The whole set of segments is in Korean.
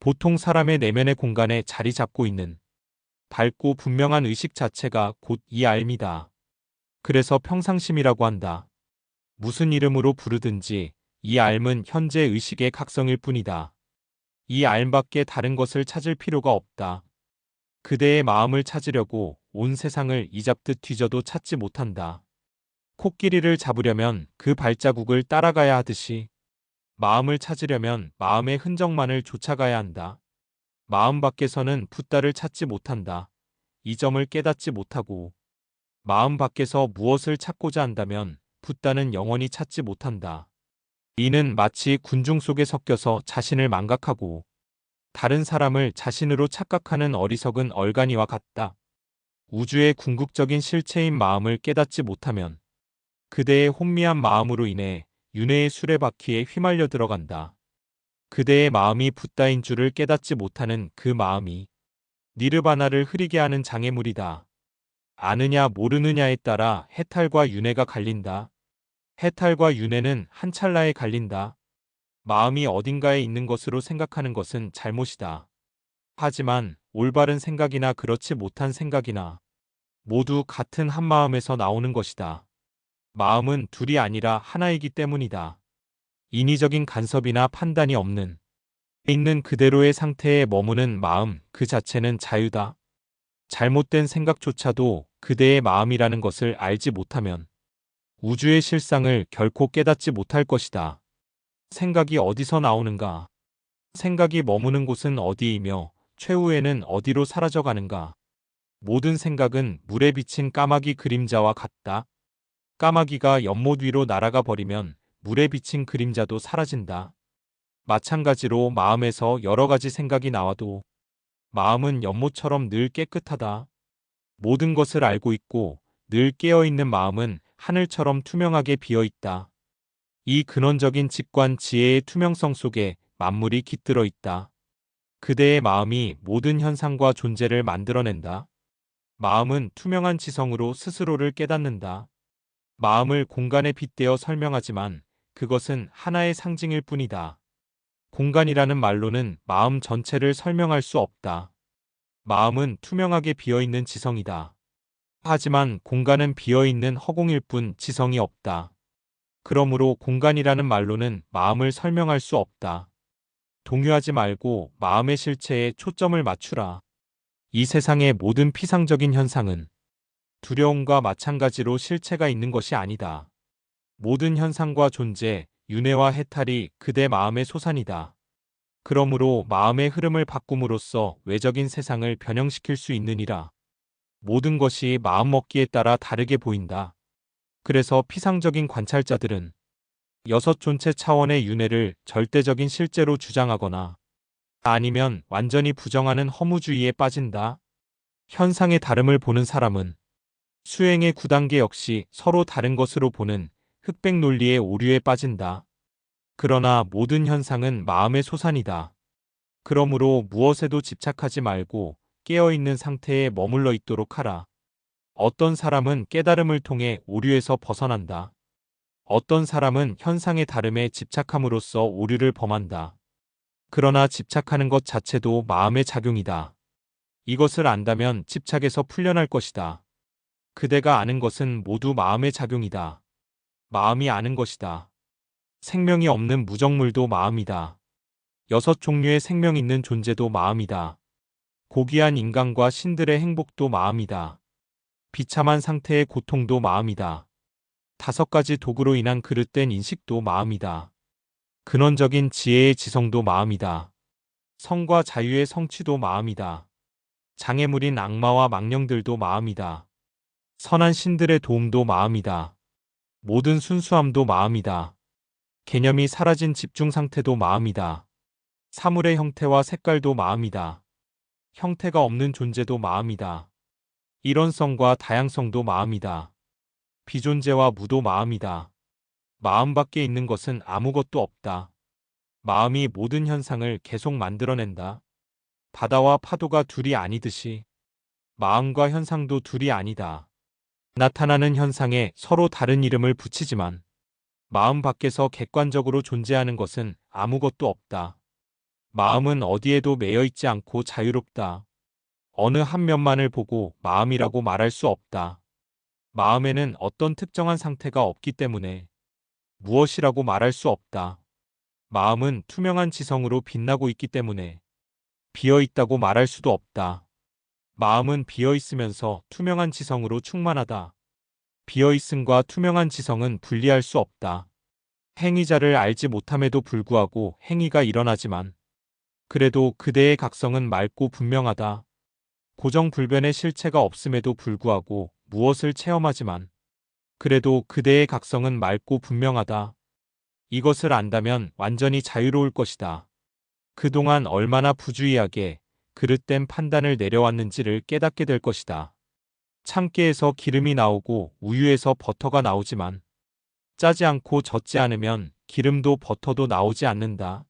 보통 사람의 내면의 공간에 자리 잡고 있는 밝고 분명한 의식 자체가 곧 이 알미다. 그래서 평상심이라고 한다. 무슨 이름으로 부르든지 이 알은 현재 의식의 각성일 뿐이다. 이 알밖에 다른 것을 찾을 필요가 없다. 그대의 마음을 찾으려고 온 세상을 이잡듯 뒤져도 찾지 못한다. 코끼리를 잡으려면 그 발자국을 따라가야 하듯이 마음을 찾으려면 마음의 흔적만을 쫓아가야 한다. 마음 밖에서는 붓다를 찾지 못한다. 이 점을 깨닫지 못하고 마음 밖에서 무엇을 찾고자 한다면 붓다는 영원히 찾지 못한다. 이는 마치 군중 속에 섞여서 자신을 망각하고 다른 사람을 자신으로 착각하는 어리석은 얼간이와 같다. 우주의 궁극적인 실체인 마음을 깨닫지 못하면 그대의 혼미한 마음으로 인해 윤회의 수레바퀴에 휘말려 들어간다. 그대의 마음이 붓다인 줄을 깨닫지 못하는 그 마음이 니르바나를 흐리게 하는 장애물이다. 아느냐 모르느냐에 따라 해탈과 윤회가 갈린다. 해탈과 윤회는 한 찰나에 갈린다. 마음이 어딘가에 있는 것으로 생각하는 것은 잘못이다. 하지만 올바른 생각이나 그렇지 못한 생각이나 모두 같은 한 마음에서 나오는 것이다. 마음은 둘이 아니라 하나이기 때문이다. 인위적인 간섭이나 판단이 없는 있는 그대로의 상태에 머무는 마음 그 자체는 자유다. 잘못된 생각조차도 그대의 마음이라는 것을 알지 못하면 우주의 실상을 결코 깨닫지 못할 것이다. 생각이 어디서 나오는가? 생각이 머무는 곳은 어디이며 최후에는 어디로 사라져가는가? 모든 생각은 물에 비친 까마귀 그림자와 같다. 까마귀가 연못 위로 날아가 버리면 물에 비친 그림자도 사라진다. 마찬가지로 마음에서 여러 가지 생각이 나와도 마음은 연못처럼 늘 깨끗하다. 모든 것을 알고 있고 늘 깨어있는 마음은 하늘처럼 투명하게 비어있다. 이 근원적인 직관 지혜의 투명성 속에 만물이 깃들어 있다. 그대의 마음이 모든 현상과 존재를 만들어낸다. 마음은 투명한 지성으로 스스로를 깨닫는다. 마음을 공간에 빗대어 설명하지만 그것은 하나의 상징일 뿐이다. 공간이라는 말로는 마음 전체를 설명할 수 없다. 마음은 투명하게 비어있는 지성이다. 하지만 공간은 비어있는 허공일 뿐 지성이 없다. 그러므로 공간이라는 말로는 마음을 설명할 수 없다. 동요하지 말고 마음의 실체에 초점을 맞추라. 이 세상의 모든 피상적인 현상은 두려움과 마찬가지로 실체가 있는 것이 아니다. 모든 현상과 존재, 윤회와 해탈이 그대 마음의 소산이다. 그러므로 마음의 흐름을 바꿈으로써 외적인 세상을 변형시킬 수 있느니라. 모든 것이 마음먹기에 따라 다르게 보인다. 그래서 피상적인 관찰자들은 여섯 존체 차원의 윤회를 절대적인 실제로 주장하거나 아니면 완전히 부정하는 허무주의에 빠진다. 현상의 다름을 보는 사람은 수행의 9단계 역시 서로 다른 것으로 보는 흑백 논리의 오류에 빠진다. 그러나 모든 현상은 마음의 소산이다. 그러므로 무엇에도 집착하지 말고 깨어있는 상태에 머물러 있도록 하라. 어떤 사람은 깨달음을 통해 오류에서 벗어난다. 어떤 사람은 현상의 다름에 집착함으로써 오류를 범한다. 그러나 집착하는 것 자체도 마음의 작용이다. 이것을 안다면 집착에서 풀려날 것이다. 그대가 아는 것은 모두 마음의 작용이다. 마음이 아는 것이다. 생명이 없는 무정물도 마음이다. 여섯 종류의 생명 있는 존재도 마음이다. 고귀한 인간과 신들의 행복도 마음이다. 비참한 상태의 고통도 마음이다. 5가지 도구로 인한 그릇된 인식도 마음이다. 근원적인 지혜의 지성도 마음이다. 성과 자유의 성취도 마음이다. 장애물인 악마와 망령들도 마음이다. 선한 신들의 도움도 마음이다. 모든 순수함도 마음이다. 개념이 사라진 집중 상태도 마음이다. 사물의 형태와 색깔도 마음이다. 형태가 없는 존재도 마음이다. 일원성과 다양성도 마음이다. 비존재와 무도 마음이다. 마음 밖에 있는 것은 아무것도 없다. 마음이 모든 현상을 계속 만들어낸다. 바다와 파도가 둘이 아니듯이 마음과 현상도 둘이 아니다. 나타나는 현상에 서로 다른 이름을 붙이지만 마음 밖에서 객관적으로 존재하는 것은 아무것도 없다. 마음은 어디에도 매여 있지 않고 자유롭다. 어느 한 면만을 보고 마음이라고 말할 수 없다. 마음에는 어떤 특정한 상태가 없기 때문에 무엇이라고 말할 수 없다. 마음은 투명한 지성으로 빛나고 있기 때문에 비어 있다고 말할 수도 없다. 마음은 비어 있으면서 투명한 지성으로 충만하다. 비어 있음과 투명한 지성은 분리할 수 없다. 행위자를 알지 못함에도 불구하고 행위가 일어나지만 그래도 그대의 각성은 맑고 분명하다. 고정불변의 실체가 없음에도 불구하고 무엇을 체험하지만 그래도 그대의 각성은 맑고 분명하다. 이것을 안다면 완전히 자유로울 것이다. 그동안 얼마나 부주의하게 그릇된 판단을 내려왔는지를 깨닫게 될 것이다. 참깨에서 기름이 나오고 우유에서 버터가 나오지만 짜지 않고 젓지 않으면 기름도 버터도 나오지 않는다.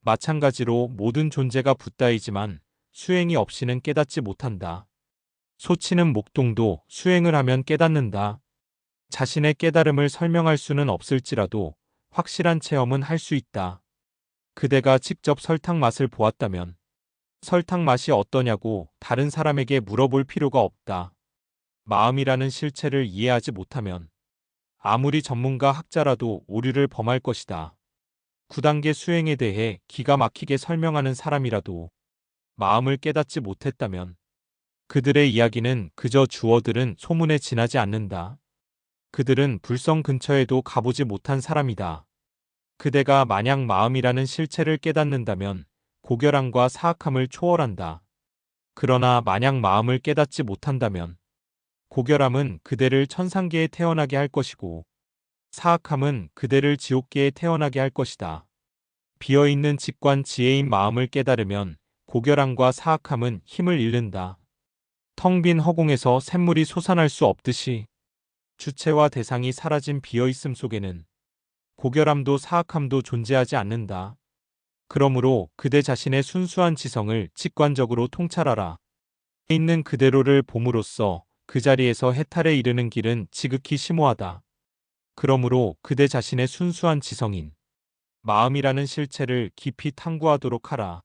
마찬가지로 모든 존재가 붓다이지만 수행이 없이는 깨닫지 못한다. 소치는 목동도 수행을 하면 깨닫는다. 자신의 깨달음을 설명할 수는 없을지라도 확실한 체험은 할 수 있다. 그대가 직접 설탕 맛을 보았다면 설탕 맛이 어떠냐고 다른 사람에게 물어볼 필요가 없다. 마음이라는 실체를 이해하지 못하면 아무리 전문가 학자라도 오류를 범할 것이다. 9단계 수행에 대해 기가 막히게 설명하는 사람이라도 마음을 깨닫지 못했다면 그들의 이야기는 그저 주워들은 소문에 지나지 않는다. 그들은 불성 근처에도 가보지 못한 사람이다. 그대가 만약 마음이라는 실체를 깨닫는다면 고결함과 사악함을 초월한다. 그러나 만약 마음을 깨닫지 못한다면 고결함은 그대를 천상계에 태어나게 할 것이고 사악함은 그대를 지옥계에 태어나게 할 것이다. 비어있는 직관 지혜인 마음을 깨달으면 고결함과 사악함은 힘을 잃는다. 텅 빈 허공에서 샘물이 솟아날 수 없듯이 주체와 대상이 사라진 비어있음 속에는 고결함도 사악함도 존재하지 않는다. 그러므로 그대 자신의 순수한 지성을 직관적으로 통찰하라. 있는 그대로를 봄으로써 그 자리에서 해탈에 이르는 길은 지극히 심오하다. 그러므로 그대 자신의 순수한 지성인 마음이라는 실체를 깊이 탐구하도록 하라.